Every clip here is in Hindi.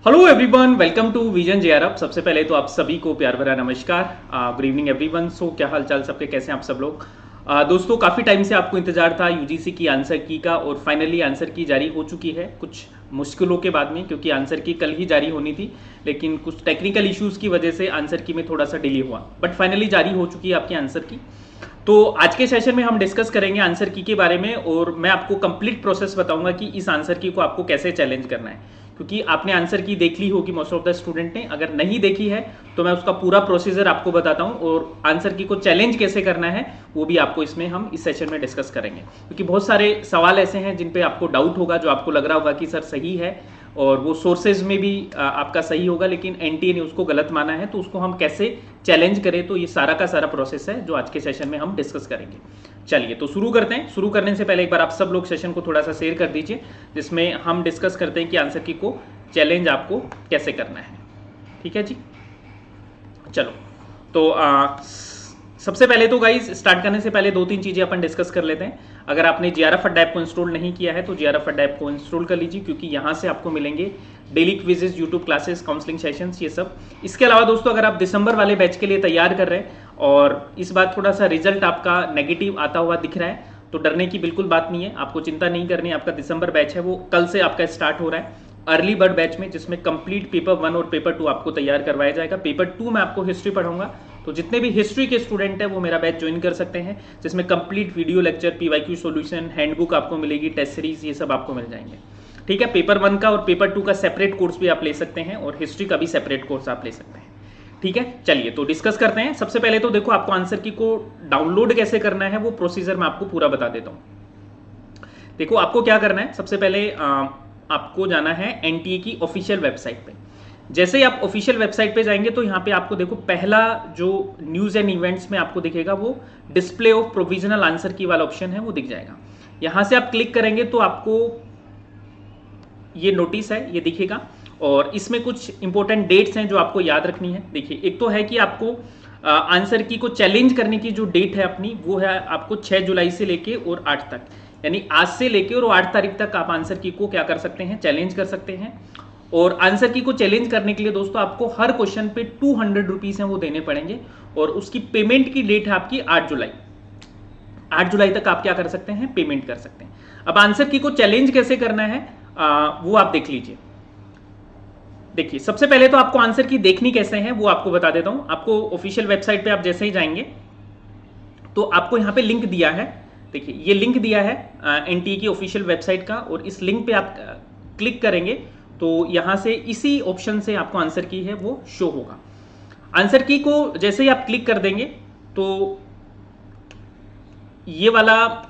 Hello everyone, welcome to Vision JRF. सबसे पहले तो आप सभी को प्यार भरा नमस्कार। Good evening everyone. सो क्या हाल चाल सबके, कैसे हैं आप सब लोग। दोस्तों, काफ़ी टाइम से आपको इंतजार था यूजीसी की आंसर की का, और फाइनली आंसर की जारी हो चुकी है कुछ मुश्किलों के बाद में, क्योंकि आंसर की कल ही जारी होनी थी, लेकिन कुछ टेक्निकल इश्यूज़ की वजह से आंसर की में थोड़ा सा डिले हुआ, बट फाइनली जारी हो चुकी है आपकी आंसर की। तो आज के सेशन में हम डिस्कस करेंगे आंसर की के बारे में, और मैं आपको कंप्लीट प्रोसेस बताऊंगा कि इस आंसर की को आपको कैसे चैलेंज करना है, क्योंकि आपने आंसर की देख ली होगी मोस्ट ऑफ द स्टूडेंट ने। अगर नहीं देखी है तो मैं उसका पूरा प्रोसीजर आपको बताता हूं, और आंसर की को चैलेंज कैसे करना है वो भी आपको इसमें हम इस सेशन में डिस्कस करेंगे, क्योंकि बहुत सारे सवाल ऐसे हैं जिन पे आपको डाउट होगा, जो आपको लग रहा होगा कि सर सही है, और वो सोर्सेज में भी आपका सही होगा, लेकिन एनटीए ने उसको गलत माना है, तो उसको हम कैसे चैलेंज करें, तो ये सारा का सारा प्रोसेस है जो आज के सेशन में हम डिस्कस करेंगे। चलिए तो शुरू करते हैं। शुरू करने से पहले एक बार आप सब लोग सेशन को थोड़ा सा शेयर कर दीजिए, जिसमें हम डिस्कस करते हैं कि आंसर की को चैलेंज आपको कैसे करना है। ठीक है जी, चलो। तो सबसे पहले तो गाइज स्टार्ट करने से पहले दो तीन चीज़ें अपन डिस्कस कर लेते हैं। अगर आपने जीआरएफ अड्डा ऐप को इंस्टॉल नहीं किया है तो जीआरएफ अड्डा ऐप को इंस्टॉल कर लीजिए, क्योंकि यहाँ से आपको मिलेंगे daily quizzes, YouTube classes, counselling sessions, ये सब। इसके अलावा दोस्तों, अगर आप दिसंबर वाले बैच के लिए तैयार कर रहे हैं और इस बार थोड़ा सा रिजल्ट आपका नेगेटिव आता हुआ दिख रहा है, तो डरने की बिल्कुल बात नहीं है, आपको चिंता नहीं करनी है। आपका दिसंबर बैच है वो कल से आपका स्टार्ट हो रहा है, अर्ली बर्ड बैच में, जिसमें कंप्लीट पेपर 1 और पेपर 2 आपको तैयार करवाया जाएगा। पेपर 2 में आपको हिस्ट्री पढ़ाऊंगा, तो जितने भी हिस्ट्री के स्टूडेंट हैं वो मेरा बैच ज्वाइन कर सकते हैं, जिसमें complete video lecture, PYQ solution, handbook आपको मिलेगी, टेस्ट सीरीज, ये सब आपको मिल जाएंगे। ठीक है, पेपर 1 का और पेपर 2 का सेपरेट कोर्स भी आप ले सकते हैं, और हिस्ट्री का भी सेपरेट कोर्स आप ले सकते हैं। ठीक है, चलिए तो डिस्कस करते हैं। सबसे पहले तो देखो, आपको आंसर की को डाउनलोड कैसे करना है वो प्रोसीजर मैं आपको पूरा बता देता हूं। देखो, आपको क्या करना है, सबसे पहले आपको जाना है एनटीए की ऑफिशियल वेबसाइट पे। जैसे ही आप ऑफिशियल वेबसाइट पे जाएंगे तो यहाँ पे आपको देखो, पहला जो न्यूज एंड इवेंट्स में आपको दिखेगा वो डिस्प्ले ऑफ प्रोविजनल आंसर की वाला ऑप्शन है, वो दिख जाएगा। यहाँ से आप क्लिक करेंगे तो आपको ये नोटिस है, ये दिखेगा, और इसमें कुछ इंपॉर्टेंट डेट्स हैं जो आपको याद रखनी है। देखिए, एक तो है कि आपको आंसर की को चैलेंज करने की जो डेट है अपनी, वो है आपको 6 जुलाई से लेके और 8 तक, यानी आज से लेके और 8 तारीख तक आप आंसर की को क्या कर सकते हैं, चैलेंज कर सकते हैं। और आंसर की को चैलेंज करने के लिए दोस्तों आपको हर क्वेश्चन पे 200 रुपीज हैं वो देने पड़ेंगे, और उसकी पेमेंट की डेट है आपकी 8 जुलाई। 8 जुलाई तक आप क्या कर सकते हैं, पेमेंट कर सकते हैं। अब आंसर की को चैलेंज कैसे करना है वो आप देख लीजिए। देखिए, सबसे पहले तो आपको आंसर की देखनी कैसे है वो आपको बता देता हूं। आपको ऑफिशियल वेबसाइट पे आप जैसे ही जाएंगे तो आपको यहाँ पे लिंक दिया है। देखिए, ये लिंक दिया है एनटीए की ऑफिशियल वेबसाइट का, और इस लिंक पे आप क्लिक करेंगे तो यहाँ से इसी ऑप्शन से आपको आंसर की है वो शो होगा। आंसर की को जैसे ही आप क्लिक कर देंगे तो ये वाला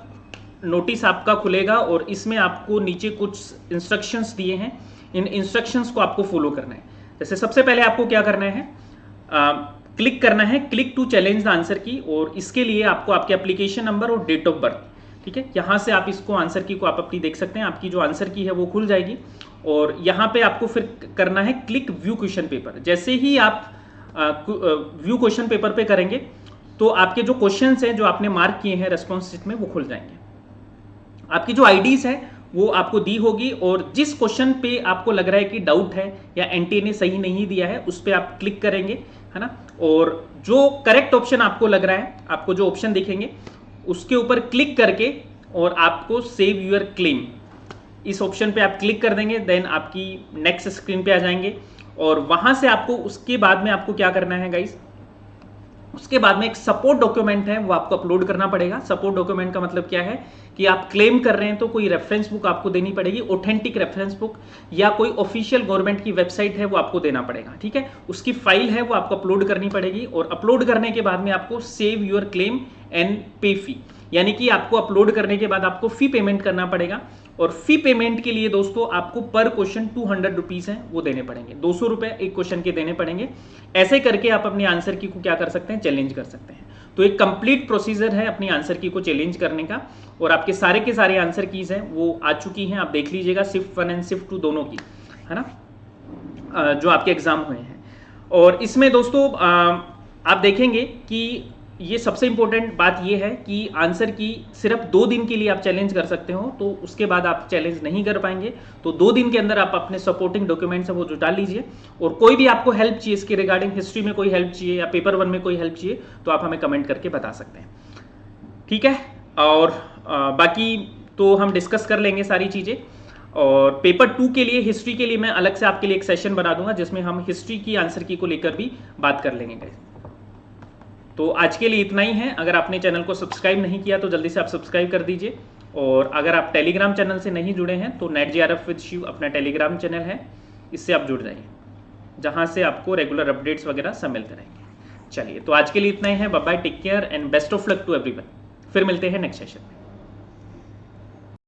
नोटिस आपका खुलेगा, और इसमें आपको नीचे कुछ इंस्ट्रक्शंस दिए हैं। इन इंस्ट्रक्शंस को आपको फॉलो करना है। जैसे सबसे पहले आपको क्या करना है, क्लिक करना है click to challenge the answer key, और इसके लिए आपको आपके एप्लीकेशन नंबर और डेट ऑफ बर्थ, ठीक है, यहाँ से आप इसको आंसर की को आप अपनी देख सकते हैं। आपकी जो आंसर की है वो खुल जाएगी, और यहाँ पे आपको फिर करना है क्लिक व्यू क्वेश्चन पेपर। जैसे ही आप व्यू क्वेश्चन पेपर पे करेंगे तो आपके जो क्वेश्चंस हैं जो आपने मार्क किए हैं रेस्पॉन्स शीट में वो खुल जाएंगे। आपकी जो आईडीज है वो आपको दी होगी, और जिस क्वेश्चन पे आपको लग रहा है कि डाउट है या एनटीए ने सही नहीं दिया है उस पर आप क्लिक करेंगे, है ना। और जो करेक्ट ऑप्शन आपको लग रहा है, आपको जो ऑप्शन दिखेंगे उसके ऊपर क्लिक करके, और आपको सेव यूर क्लेम, इस ऑप्शन पे आप क्लिक कर देंगे। देन आपकी नेक्स्ट स्क्रीन पे आ जाएंगे, और वहां से आपको उसके बाद में आपको क्या करना है गाइस, उसके बाद में एक सपोर्ट डॉक्यूमेंट है वो आपको अपलोड करना पड़ेगा। सपोर्ट डॉक्यूमेंट का मतलब क्या है कि आप क्लेम कर रहे हैं तो कोई रेफरेंस बुक आपको देनी पड़ेगी, ऑथेंटिक रेफरेंस बुक, या कोई ऑफिशियल गवर्नमेंट की वेबसाइट है वो आपको देना पड़ेगा। ठीक है, उसकी फाइल है वो आपको अपलोड करनी पड़ेगी, और अपलोड करने के बाद में आपको सेव योर क्लेम एंड पे फी, यानी कि आपको अपलोड करने के बाद आपको फी पेमेंट करना पड़ेगा। और फी पेमेंट के लिए दोस्तों आपको पर क्वेश्चन 200 रुपीज हैं वो देने पड़ेंगे, 200 रुपए एक क्वेश्चन के देने पड़ेंगे। ऐसे करके आप अपनी आंसर की को क्या कर सकते हैं, चैलेंज कर सकते हैं। तो एक कंप्लीट प्रोसीजर है अपनी आंसर की को चैलेंज करने का, और आपके सारे के सारे आंसर कीज हैं वो आ चुकी हैं, आप देख लीजिएगा, शिफ्ट 1 एंड शिफ्ट 2 दोनों की, है ना, जो आपके एग्जाम हुए हैं। और इसमें दोस्तों आप देखेंगे कि ये सबसे इंपॉर्टेंट बात ये है कि आंसर की सिर्फ 2 दिन के लिए आप चैलेंज कर सकते हो, तो उसके बाद आप चैलेंज नहीं कर पाएंगे। तो 2 दिन के अंदर आप अपने सपोर्टिंग डॉक्यूमेंट्स है वो जुटा लीजिए, और कोई भी आपको हेल्प चाहिए इसके रिगार्डिंग, हिस्ट्री में कोई हेल्प चाहिए या पेपर 1 में कोई हेल्प चाहिए, तो आप हमें कमेंट करके बता सकते हैं, ठीक है। और बाकी तो हम डिस्कस कर लेंगे सारी चीज़ें, और पेपर 2 के लिए, हिस्ट्री के लिए मैं अलग से आपके लिए एक सेशन बना दूंगा जिसमें हम हिस्ट्री की आंसर की को लेकर भी बात कर लेंगे गाइस। तो आज के लिए इतना ही है। अगर आपने चैनल को सब्सक्राइब नहीं किया तो जल्दी से आप सब्सक्राइब कर दीजिए, और अगर आप टेलीग्राम चैनल से नहीं जुड़े हैं तो नेट JRF विद शिव अपना टेलीग्राम चैनल है, इससे आप जुड़ जाइए, जहाँ से आपको रेगुलर अपडेट्स वगैरह सब मिलते रहेंगे। चलिए, तो आज के लिए इतना ही है। Bye bye, take care and best of luck to everyone. फिर मिलते हैं नेक्स्ट सेशन में।